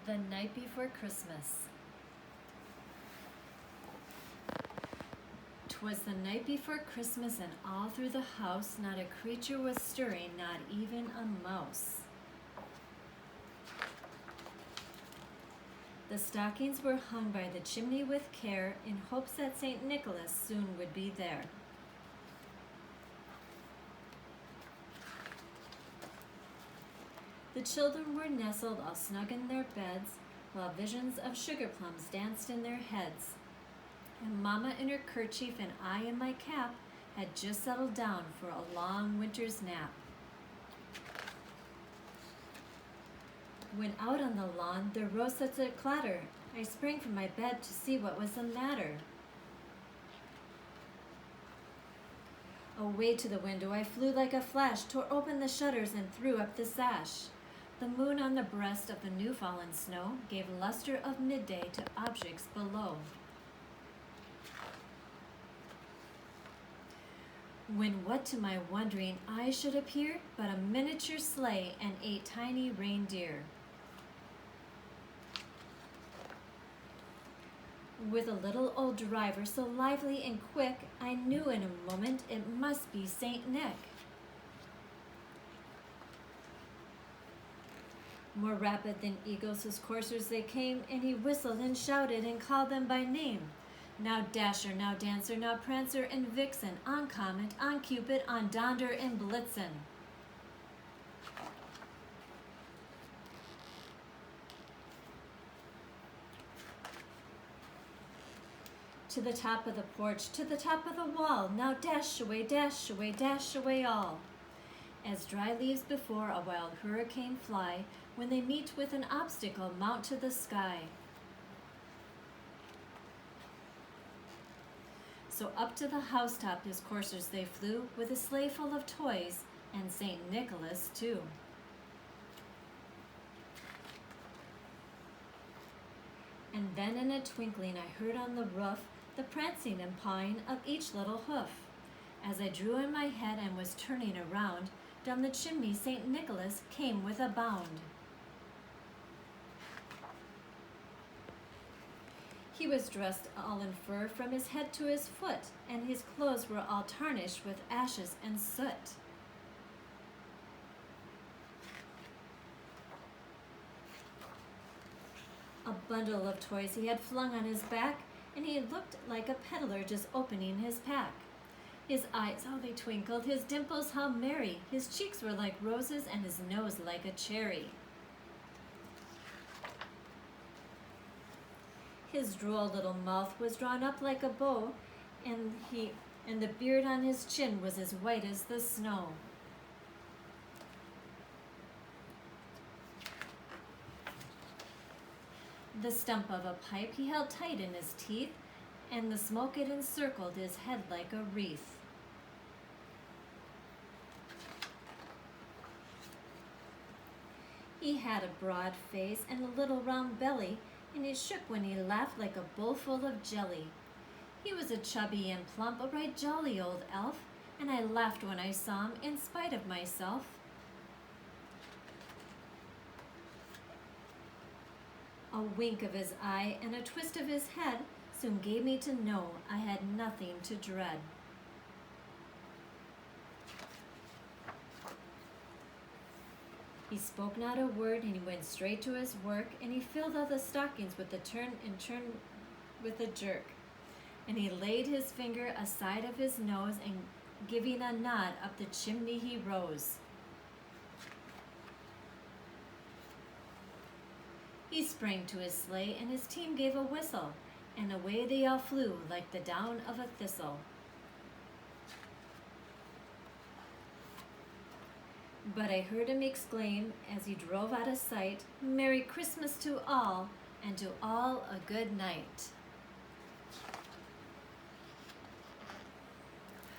The night before Christmas. 'Twas the night before Christmas, and all through the house not a creature was stirring, not even a mouse. The stockings were hung by the chimney with care, in hopes that St. Nicholas soon would be there. The children were nestled all snug in their beds, while visions of sugar plums danced in their heads. And Mama in her kerchief and I in my cap had just settled down for a long winter's nap. When out on the lawn there rose such a clatter, I sprang from my bed to see what was the matter. Away to the window I flew like a flash, tore open the shutters and threw up the sash. The moon on the breast of the new fallen snow gave luster of midday to objects below. When what to my wondering eyes should appear but a miniature sleigh and 8 tiny reindeer. With a little old driver so lively and quick, I knew in a moment it must be Saint Nick. More rapid than eagles his coursers they came, and he whistled and shouted and called them by name. Now Dasher, now Dancer, now Prancer and Vixen, on Comet, on Cupid, on Donder and Blitzen. To the top of the porch, to the top of the wall, now dash away, dash away, dash away all. As dry leaves before a wild hurricane fly, when they meet with an obstacle, mount to the sky. So up to the housetop his coursers they flew, with a sleigh full of toys, and St. Nicholas too. And then in a twinkling I heard on the roof the prancing and pawing of each little hoof. As I drew in my head and was turning around, down the chimney St. Nicholas came with a bound. He was dressed all in fur from his head to his foot, and his clothes were all tarnished with ashes and soot. A bundle of toys he had flung on his back, and he looked like a peddler just opening his pack. His eyes, how they twinkled, his dimples, how merry, his cheeks were like roses, and his nose like a cherry. His droll little mouth was drawn up like a bow, and the beard on his chin was as white as the snow. The stump of a pipe he held tight in his teeth, and the smoke it encircled his head like a wreath. He had a broad face and a little round belly, and he shook when he laughed like a bowl full of jelly. He was a chubby and plump, a right jolly old elf, and I laughed when I saw him in spite of myself. A wink of his eye and a twist of his head soon gave me to know I had nothing to dread. He spoke not a word, and he went straight to his work, and he filled all the stockings with a turn with a jerk. And he laid his finger aside of his nose, and giving a nod up the chimney he rose. He sprang to his sleigh, and his team gave a whistle, and away they all flew like the down of a thistle. But I heard him exclaim, as he drove out of sight, "Merry Christmas to all, and to all a good night."